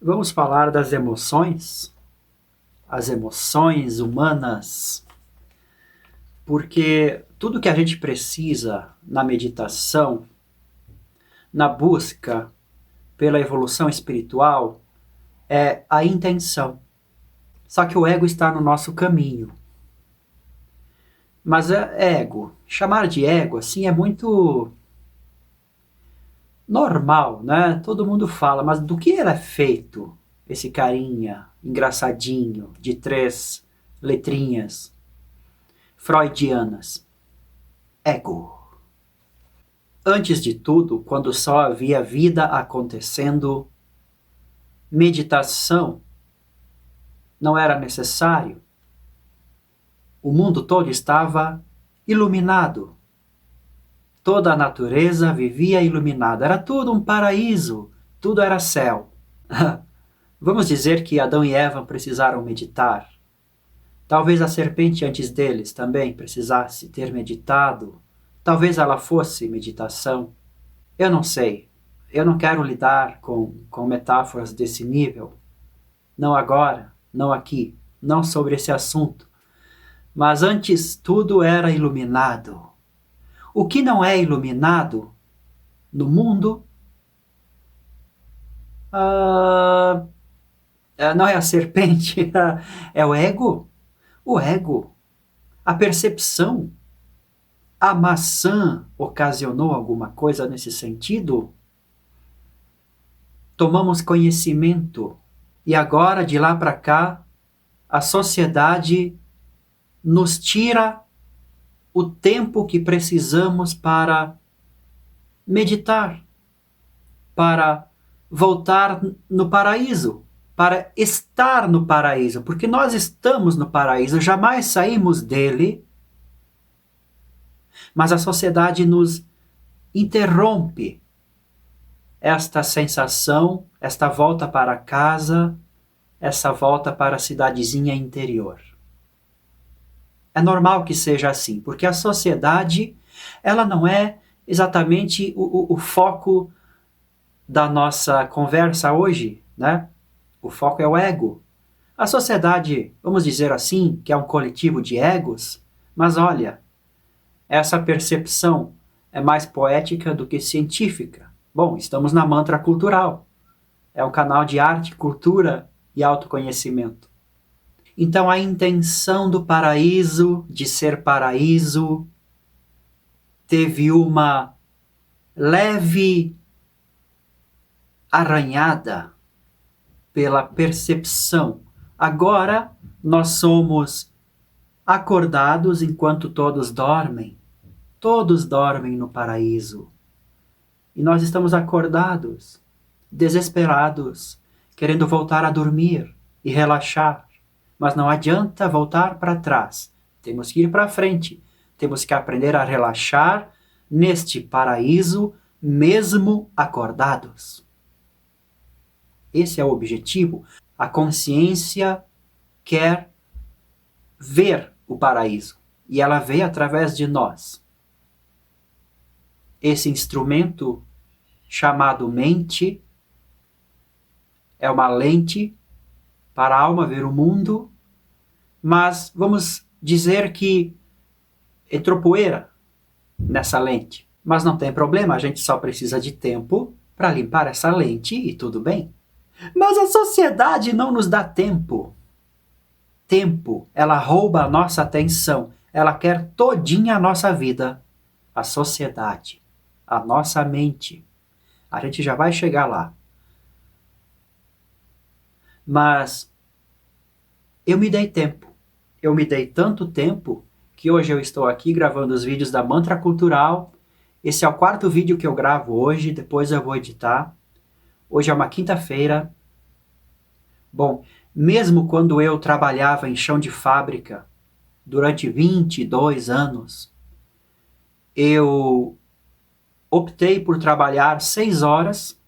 Vamos falar das emoções, as emoções humanas, porque tudo que a gente precisa na meditação, na busca pela evolução espiritual, é a intenção. Só que o ego está no nosso caminho. Mas é ego. Chamar de ego assim é muito normal, né? Todo mundo fala, mas do que ele é feito? Esse carinha engraçadinho de 3 letrinhas freudianas. Ego. Antes de tudo, quando só havia vida acontecendo, meditação não era necessário. O mundo todo estava iluminado. Toda a natureza vivia iluminada. Era tudo um paraíso. Tudo era céu. Vamos dizer que Adão e Eva precisaram meditar. Talvez a serpente antes deles também precisasse ter meditado. Talvez ela fosse meditação. Eu não sei. Eu não quero lidar com metáforas desse nível. Não agora, não aqui, não sobre esse assunto. Mas antes tudo era iluminado. O que não é iluminado no mundo não é a serpente, é o ego. O ego, a percepção. A maçã ocasionou alguma coisa nesse sentido? Tomamos conhecimento e agora, de lá para cá, a sociedade nos tira o tempo que precisamos para meditar, para voltar no paraíso, para estar no paraíso, porque nós estamos no paraíso, jamais saímos dele, mas a sociedade nos interrompe esta sensação, esta volta para casa, essa volta para a cidadezinha interior. É normal que seja assim, porque a sociedade, ela não é exatamente o foco da nossa conversa hoje, né? O foco é o ego. A sociedade, vamos dizer assim, que é um coletivo de egos, mas olha, essa percepção é mais poética do que científica. Bom, estamos na Mantra Cultural. É um canal de arte, cultura e autoconhecimento. Então a intenção do paraíso, de ser paraíso, teve uma leve arranhada pela percepção. Agora nós somos acordados enquanto todos dormem. Todos dormem no paraíso. E nós estamos acordados, desesperados, querendo voltar a dormir e relaxar. Mas não adianta voltar para trás. Temos que ir para frente. Temos que aprender a relaxar neste paraíso, mesmo acordados. Esse é o objetivo. A consciência quer ver o paraíso. E ela vê através de nós. Esse instrumento chamado mente é uma lente para a alma ver o mundo, mas vamos dizer que entrou poeira nessa lente. Mas não tem problema, a gente só precisa de tempo para limpar essa lente e tudo bem. Mas a sociedade não nos dá tempo. Tempo, ela rouba a nossa atenção, ela quer todinha a nossa vida. A sociedade, a nossa mente. A gente já vai chegar lá. Mas eu me dei tempo. Eu me dei tanto tempo que hoje eu estou aqui gravando os vídeos da Mantra Cultural. Esse é o 4º vídeo que eu gravo hoje, depois eu vou editar. Hoje é uma quinta-feira. Bom, mesmo quando eu trabalhava em chão de fábrica, durante 22 anos, eu optei por trabalhar 6 horas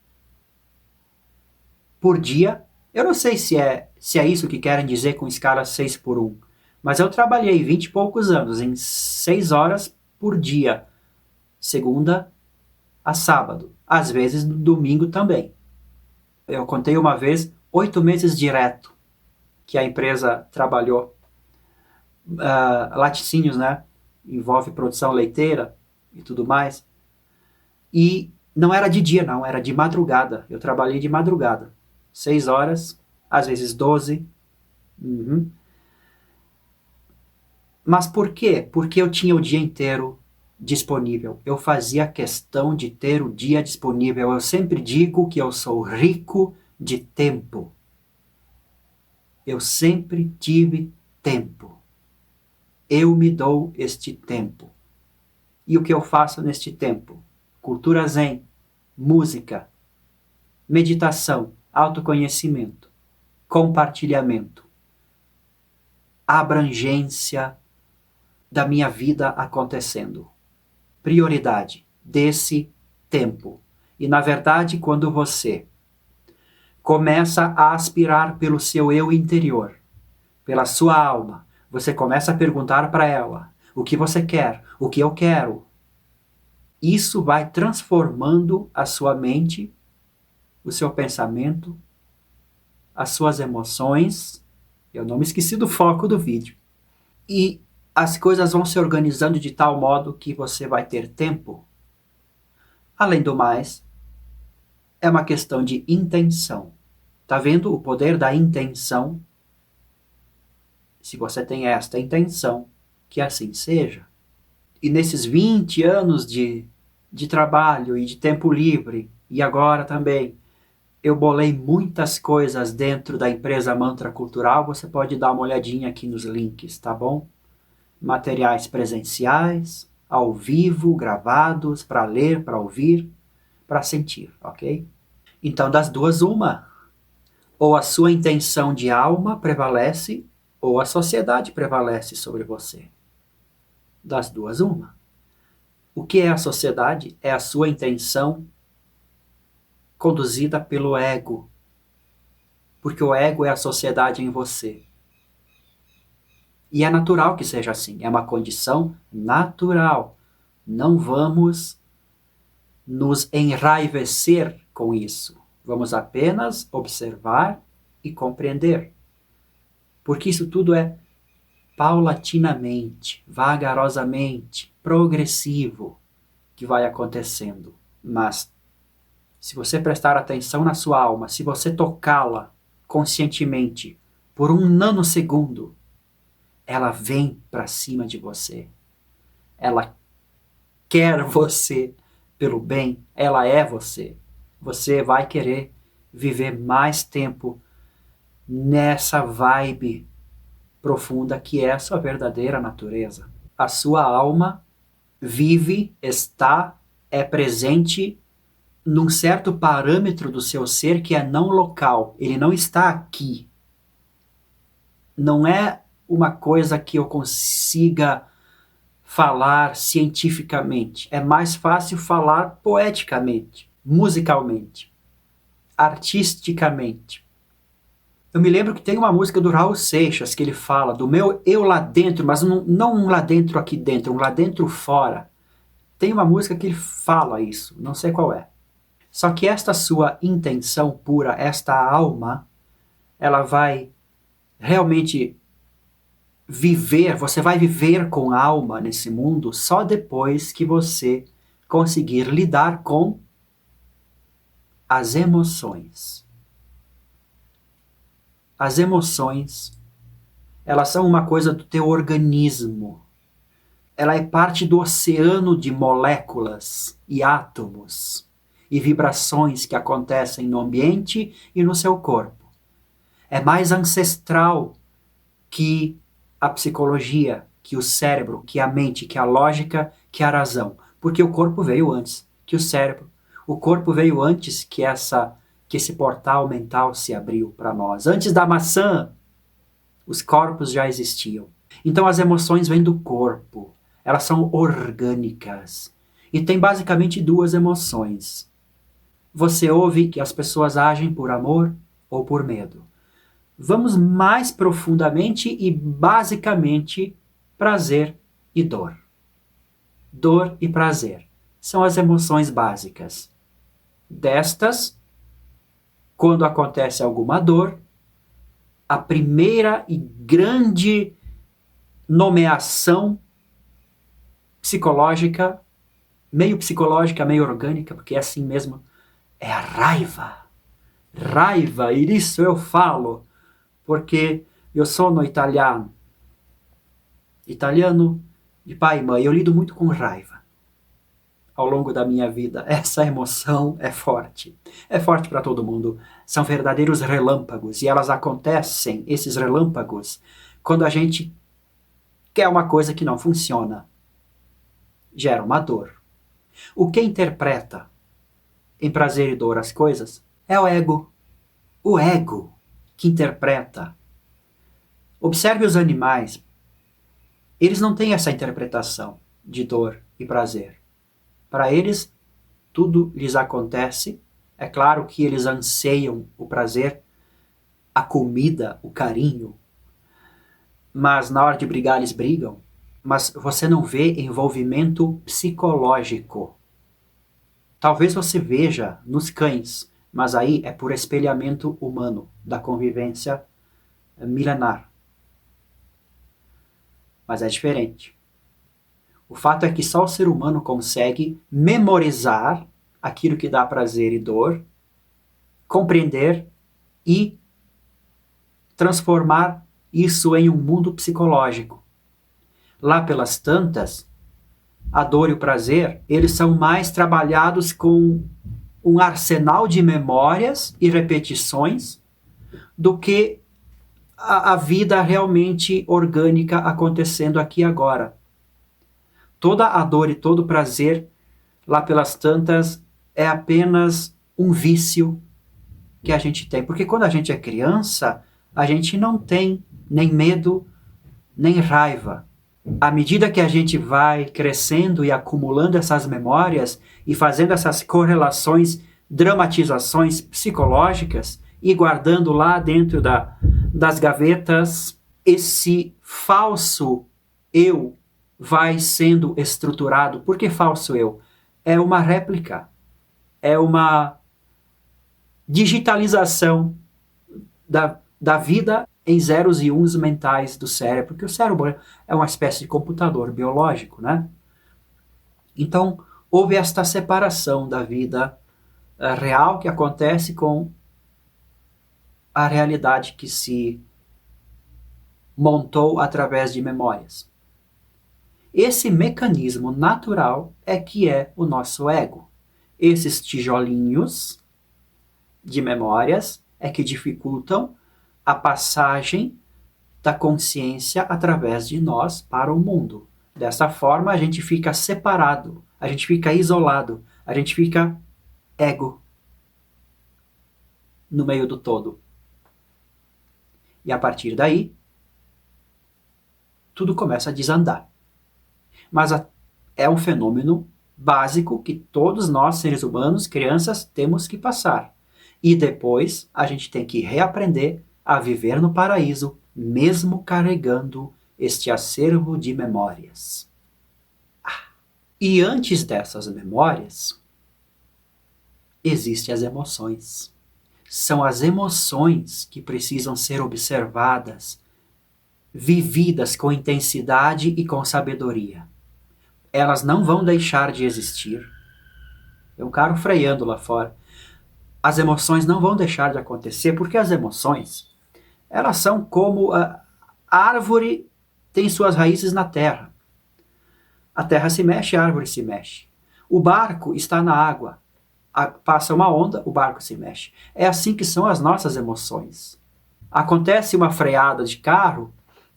por dia. Eu não sei se é isso que querem dizer com escala 6 por 1, mas eu trabalhei 20 e poucos anos em 6 horas por dia, segunda a sábado, às vezes no domingo também. Eu contei uma vez 8 meses direto que a empresa trabalhou. Laticínios, né? Envolve produção leiteira e tudo mais. E não era de dia, não, era de madrugada. Eu trabalhei de madrugada. 6 horas, às vezes 12. Uhum. Mas por quê? Porque eu tinha o dia inteiro disponível. Eu fazia questão de ter o dia disponível. Eu sempre digo que eu sou rico de tempo. Eu sempre tive tempo. Eu me dou este tempo. E o que eu faço neste tempo? Cultura zen, música, meditação, autoconhecimento, compartilhamento, abrangência da minha vida acontecendo. Prioridade desse tempo. E na verdade, quando você começa a aspirar pelo seu eu interior, pela sua alma, você começa a perguntar para ela: o que você quer? O que eu quero? Isso vai transformando a sua mente, o seu pensamento, as suas emoções. Eu não me esqueci do foco do vídeo. E as coisas vão se organizando de tal modo que você vai ter tempo. Além do mais, é uma questão de intenção. Tá vendo o poder da intenção? Se você tem esta intenção, que assim seja. E nesses 20 anos de trabalho e de tempo livre, e agora também, eu bolei muitas coisas dentro da empresa Mantra Cultural. Você pode dar uma olhadinha aqui nos links, tá bom? Materiais presenciais, ao vivo, gravados, para ler, para ouvir, para sentir, ok? Então, das duas, uma. Ou a sua intenção de alma prevalece, ou a sociedade prevalece sobre você. Das duas, uma. O que é a sociedade? É a sua intenção conduzida pelo ego. Porque o ego é a sociedade em você. E é natural que seja assim. É uma condição natural. Não vamos nos enraivecer com isso. Vamos apenas observar e compreender. Porque isso tudo é paulatinamente, vagarosamente, progressivo que vai acontecendo. Mas se você prestar atenção na sua alma, se você tocá-la conscientemente por um nanosegundo, ela vem para cima de você. Ela quer você pelo bem, ela é você. Você vai querer viver mais tempo nessa vibe profunda que é a sua verdadeira natureza. A sua alma vive, está, é presente num certo parâmetro do seu ser que é não local. Ele não está aqui. Não é uma coisa que eu consiga falar cientificamente. É mais fácil falar poeticamente, musicalmente, artisticamente. Eu me lembro que tem uma música do Raul Seixas que ele fala do meu eu lá dentro, mas não um lá dentro aqui dentro, um lá dentro fora. Tem uma música que ele fala isso, não sei qual é. Só que esta sua intenção pura, esta alma, ela vai realmente viver, você vai viver com alma nesse mundo só depois que você conseguir lidar com as emoções. As emoções, elas são uma coisa do teu organismo. Ela é parte do oceano de moléculas e átomos e vibrações que acontecem no ambiente e no seu corpo. É mais ancestral que a psicologia, que o cérebro, que a mente, que a lógica, que a razão. Porque o corpo veio antes que o cérebro. O corpo veio antes que esse portal mental se abriu para nós. Antes da maçã, os corpos já existiam. Então as emoções vêm do corpo. Elas são orgânicas. E tem basicamente duas emoções. Você ouve que as pessoas agem por amor ou por medo. Vamos mais profundamente e basicamente prazer e dor. Dor e prazer são as emoções básicas. Destas, Quando acontece alguma dor, a primeira e grande nomeação psicológica, meio orgânica, porque é assim mesmo, é a raiva. Raiva, e disso eu falo, porque eu sou no italiano. Italiano de pai e mãe, eu lido muito com raiva ao longo da minha vida. Essa emoção é forte. É forte para todo mundo. São verdadeiros relâmpagos, e elas acontecem, esses relâmpagos, quando a gente quer uma coisa que não funciona. Gera uma dor. O que interpreta em prazer e dor as coisas é o ego. O ego que interpreta. Observe os animais. Eles não têm essa interpretação de dor e prazer. Para eles, tudo lhes acontece. É claro que eles anseiam o prazer, a comida, o carinho. Mas na hora de brigar, eles brigam. Mas você não vê envolvimento psicológico. Talvez você veja nos cães, mas aí é por espelhamento humano, da convivência milenar. Mas é diferente. O fato é que só o ser humano consegue memorizar aquilo que dá prazer e dor, compreender e transformar isso em um mundo psicológico. Lá pelas tantas, a dor e o prazer, eles são mais trabalhados com um arsenal de memórias e repetições do que a vida realmente orgânica acontecendo aqui e agora. Toda a dor e todo o prazer, lá pelas tantas, é apenas um vício que a gente tem. Porque quando a gente é criança, a gente não tem nem medo, nem raiva. À medida que a gente vai crescendo e acumulando essas memórias e fazendo essas correlações, dramatizações psicológicas e guardando lá dentro das gavetas, esse falso eu vai sendo estruturado. Por que falso eu? É uma réplica, é uma digitalização da vida em zeros e uns mentais do cérebro, porque o cérebro é uma espécie de computador biológico, né? Então, houve esta separação da vida real que acontece com a realidade que se montou através de memórias. Esse mecanismo natural é que é o nosso ego. Esses tijolinhos de memórias é que dificultam a passagem da consciência através de nós para o mundo. Dessa forma, a gente fica separado, a gente fica isolado, a gente fica ego no meio do todo. E a partir daí, tudo começa a desandar. Mas é um fenômeno básico que todos nós, seres humanos, crianças, temos que passar. E depois a gente tem que reaprender a viver no paraíso, mesmo carregando este acervo de memórias. E antes dessas memórias, existem as emoções. São as emoções que precisam ser observadas, vividas com intensidade e com sabedoria. Elas não vão deixar de existir. Tem um carro freando lá fora. As emoções não vão deixar de acontecer, porque as emoções, elas são como a árvore tem suas raízes na terra. A terra se mexe, a árvore se mexe. O barco está na água. Passa uma onda, o barco se mexe. É assim que são as nossas emoções. Acontece uma freada de carro,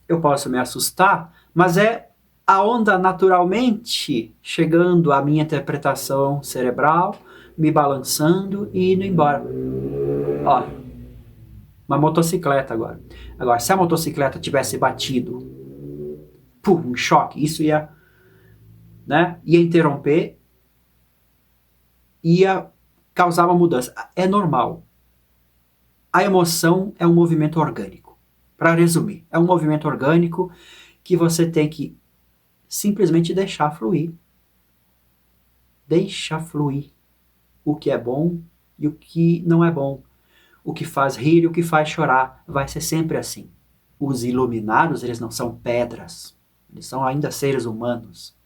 eu posso me assustar, mas é a onda naturalmente chegando à minha interpretação cerebral, me balançando e indo embora. Ó, uma motocicleta agora. Agora, se a motocicleta tivesse batido, um choque, isso ia interromper, ia causar uma mudança. É normal. A emoção é um movimento orgânico. Para resumir, é um movimento orgânico que você tem que simplesmente deixar fluir. Deixa fluir o que é bom e o que não é bom. o que faz rir e o que faz chorar. Vai ser sempre assim. Os iluminados, eles não são pedras. Eles são ainda seres humanos.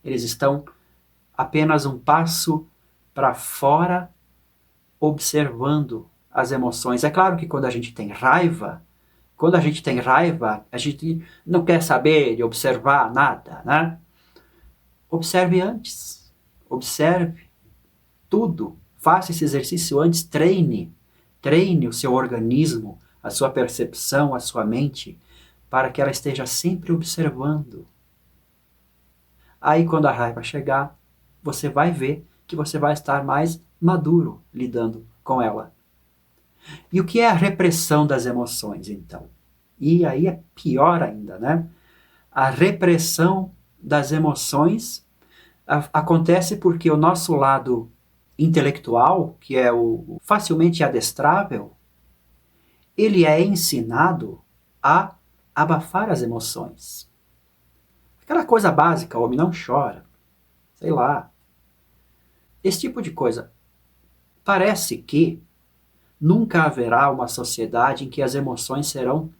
Eles estão apenas um passo para fora, observando as emoções. É claro que quando a gente tem raiva, a gente não quer saber de observar nada, né? Observe antes. Observe tudo. Faça esse exercício antes, treine. Treine o seu organismo, a sua percepção, a sua mente, para que ela esteja sempre observando. Aí, quando a raiva chegar, você vai ver que você vai estar mais maduro lidando com ela. E o que é a repressão das emoções, então? E aí é pior ainda, né? A repressão das emoções acontece porque o nosso lado intelectual, que é o facilmente adestrável, ele é ensinado a abafar as emoções. Aquela coisa básica, o homem não chora, sei lá. Esse tipo de coisa. Parece que nunca haverá uma sociedade em que as emoções serão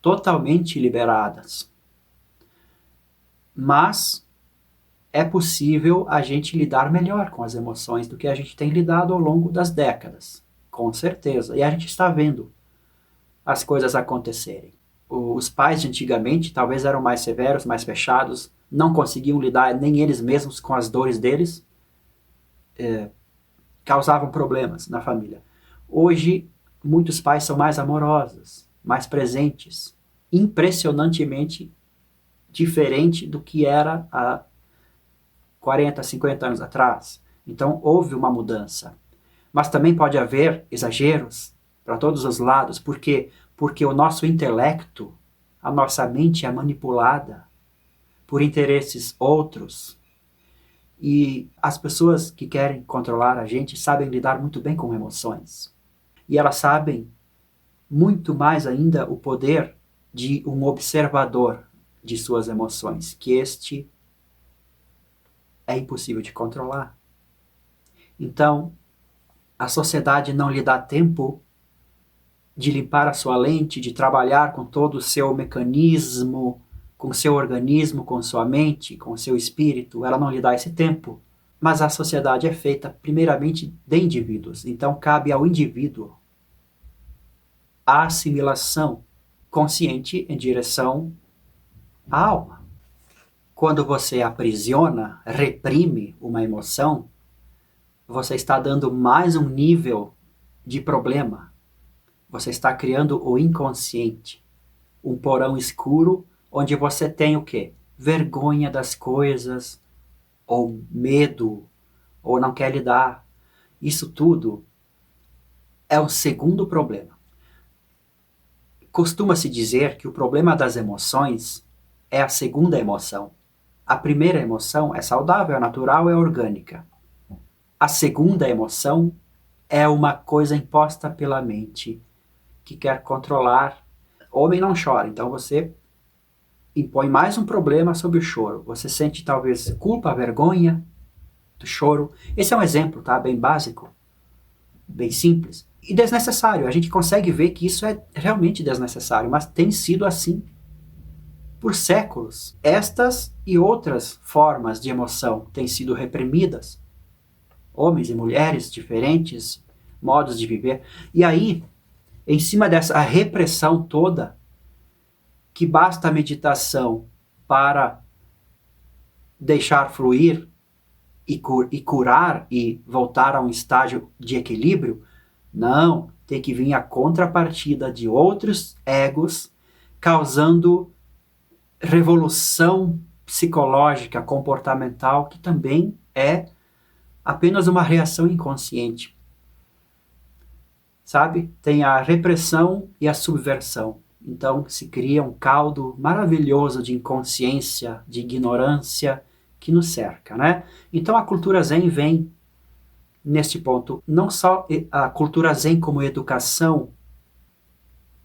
totalmente liberadas. Mas é possível a gente lidar melhor com as emoções do que a gente tem lidado ao longo das décadas. Com certeza. E a gente está vendo as coisas acontecerem. Os pais de antigamente talvez eram mais severos, mais fechados, não conseguiam lidar nem eles mesmos com as dores deles, causavam problemas na família. Hoje, muitos pais são mais amorosos, mais presentes, impressionantemente diferente do que era há 40, 50 anos atrás. Então, houve uma mudança. Mas também pode haver exageros para todos os lados. Por quê? Porque o nosso intelecto, a nossa mente é manipulada por interesses outros. E as pessoas que querem controlar a gente sabem lidar muito bem com emoções. E elas sabem muito mais ainda o poder de um observador de suas emoções, que este é impossível de controlar. Então, a sociedade não lhe dá tempo de limpar a sua lente, de trabalhar com todo o seu mecanismo, com o seu organismo, com sua mente, com o seu espírito. Ela não lhe dá esse tempo. Mas a sociedade é feita primeiramente de indivíduos. Então cabe ao indivíduo a assimilação consciente em direção à alma. Quando você aprisiona, reprime uma emoção, você está dando mais um nível de problema. Você está criando o inconsciente, um porão escuro onde você tem o quê? Vergonha das coisas, ou medo, ou não quer lidar. Isso tudo é o segundo problema. Costuma-se dizer que o problema das emoções é a segunda emoção. A primeira emoção é saudável, é natural, é orgânica. A segunda emoção é uma coisa imposta pela mente, que quer controlar. O homem não chora, então você impõe mais um problema sobre o choro. Você sente talvez culpa, vergonha do choro. Esse é um exemplo, tá? Bem básico, bem simples. E desnecessário. A gente consegue ver que isso é realmente desnecessário, mas tem sido assim por séculos. Estas e outras formas de emoção têm sido reprimidas. Homens e mulheres, diferentes modos de viver. E aí, em cima dessa repressão toda, que basta a meditação para deixar fluir e curar e voltar a um estágio de equilíbrio, não, tem que vir a contrapartida de outros egos causando revolução psicológica, comportamental, que também é apenas uma reação inconsciente. Sabe? Tem a repressão e a subversão. Então se cria um caldo maravilhoso de inconsciência, de ignorância que nos cerca, né? Então a cultura Zen vem neste ponto, não só a cultura Zen como educação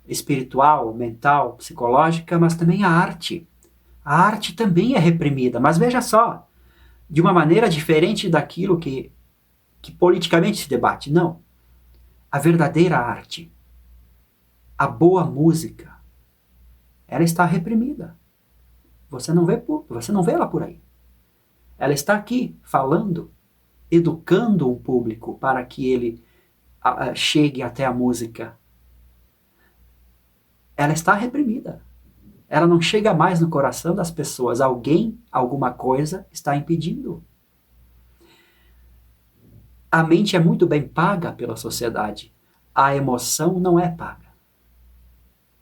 espiritual, mental, psicológica, mas também a arte. A arte também é reprimida, mas veja só, de uma maneira diferente daquilo que politicamente se debate. Não. A verdadeira arte, A boa música, ela está reprimida. Você não vê ela por aí. Ela está aqui falando, educando o público para que ele chegue até a música. Ela está reprimida. Ela não chega mais no coração das pessoas. Alguém, alguma coisa está impedindo. A mente é muito bem paga pela sociedade. A emoção não é paga.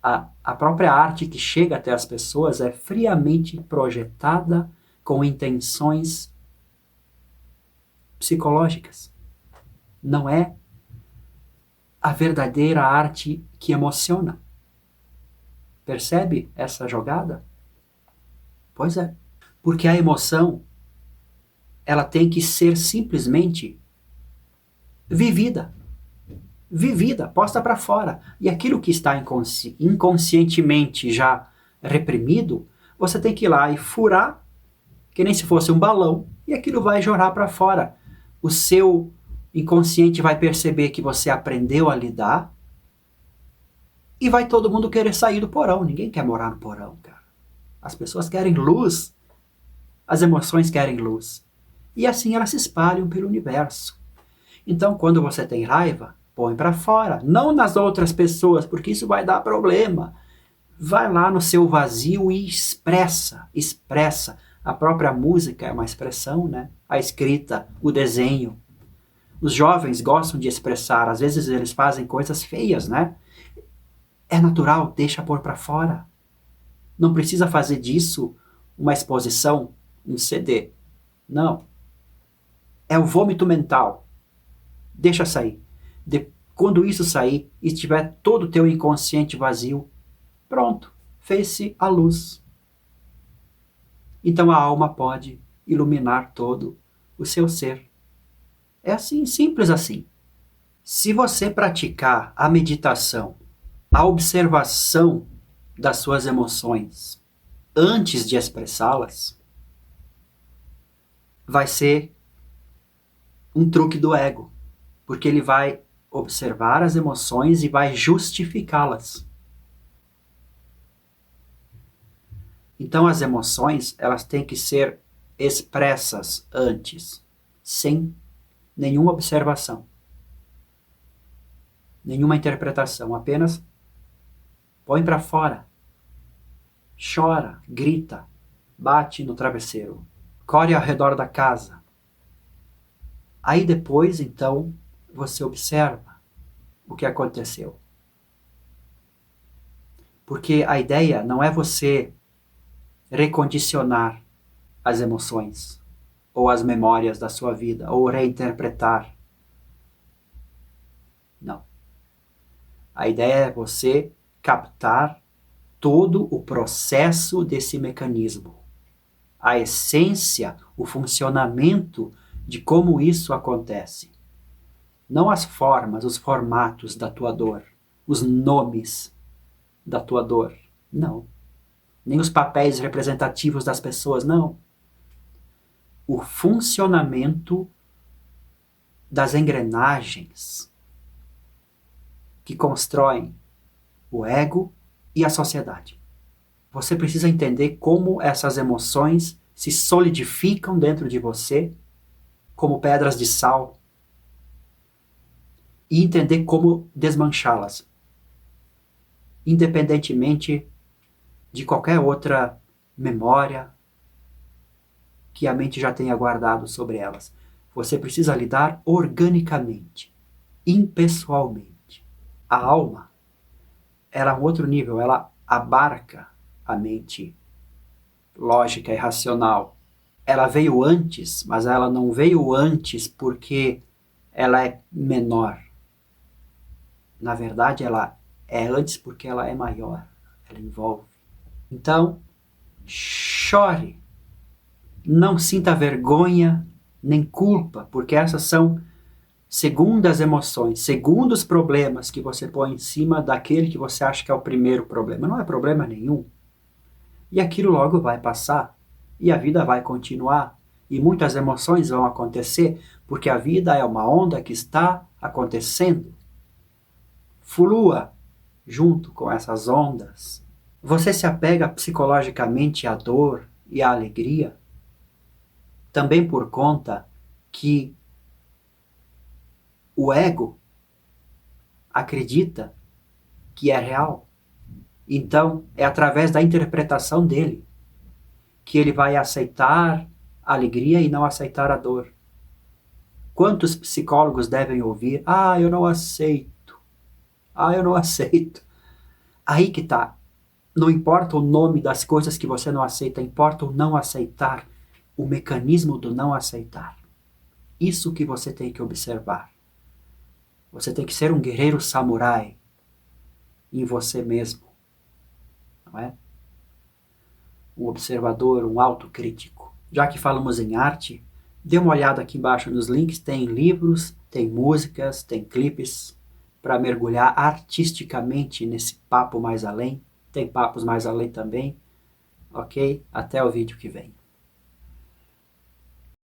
A própria arte que chega até as pessoas é friamente projetada com intenções psicológicas. Não é a verdadeira arte que emociona. Percebe essa jogada? Pois é. Porque a emoção, ela tem que ser simplesmente vivida. Vivida, posta para fora. E aquilo que está inconscientemente já reprimido, você tem que ir lá e furar, que nem se fosse um balão, e aquilo vai jorrar para fora. O seu inconsciente vai perceber que você aprendeu a lidar e vai todo mundo querer sair do porão. Ninguém quer morar no porão, cara. As pessoas querem luz. As emoções querem luz. E assim elas se espalham pelo universo. Então, quando você tem raiva, põe para fora. Não nas outras pessoas, porque isso vai dar problema. Vai lá no seu vazio e expressa. Expressa. A própria música é uma expressão, né? A escrita, o desenho. Os jovens gostam de expressar. Às vezes eles fazem coisas feias, né? É natural, deixa pôr para fora. Não precisa fazer disso uma exposição, um CD. Não. É o vômito mental. Deixa sair. Quando isso sair e tiver todo o teu inconsciente vazio, pronto, fez-se a luz. Então a alma pode iluminar todo o seu ser. É assim, simples assim. Se você praticar a meditação, a observação das suas emoções antes de expressá-las, vai ser um truque do ego, porque ele vai observar as emoções e vai justificá-las. Então as emoções, elas têm que ser expressas antes, sem nenhuma observação, nenhuma interpretação, apenas põe para fora, chora, grita, bate no travesseiro, corre ao redor da casa. Aí depois, então, você observa o que aconteceu. Porque a ideia não é você recondicionar as emoções, ou as memórias da sua vida, ou reinterpretar. Não. A ideia é você captar todo o processo desse mecanismo. A essência, o funcionamento de como isso acontece. Não as formas, os formatos da tua dor, os nomes da tua dor. Não. Nem os papéis representativos das pessoas, não. O funcionamento das engrenagens que constroem o ego e a sociedade. Você precisa entender como essas emoções se solidificam dentro de você como pedras de sal e entender como desmanchá-las, independentemente de qualquer outra memória que a mente já tenha guardado sobre elas. Você precisa lidar organicamente, impessoalmente. A alma, ela é um outro nível, ela abarca a mente lógica e racional. Ela veio antes, mas ela não veio antes porque ela é menor. Na verdade, ela é antes porque ela é maior. Ela envolve. Então, chore. Não sinta vergonha nem culpa, porque essas são segundas emoções, segundos problemas que você põe em cima daquele que você acha que é o primeiro problema. Não é problema nenhum. E aquilo logo vai passar. E a vida vai continuar. E muitas emoções vão acontecer, porque a vida é uma onda que está acontecendo. Flua junto com essas ondas. Você se apega psicologicamente à dor e à alegria, também por conta que o ego acredita que é real. Então, é através da interpretação dele que ele vai aceitar a alegria e não aceitar a dor. Quantos psicólogos devem ouvir: "Ah, eu não aceito. Ah, eu não aceito." Aí que tá. Não importa o nome das coisas que você não aceita, importa o não aceitar, o mecanismo do não aceitar. Isso que você tem que observar. Você tem que ser um guerreiro samurai em você mesmo, não é? Um observador, um autocrítico. Já que falamos em arte, dê uma olhada aqui embaixo nos links, tem livros, tem músicas, tem clipes para mergulhar artisticamente nesse papo mais além. Tem papos mais além também, ok? Até o vídeo que vem.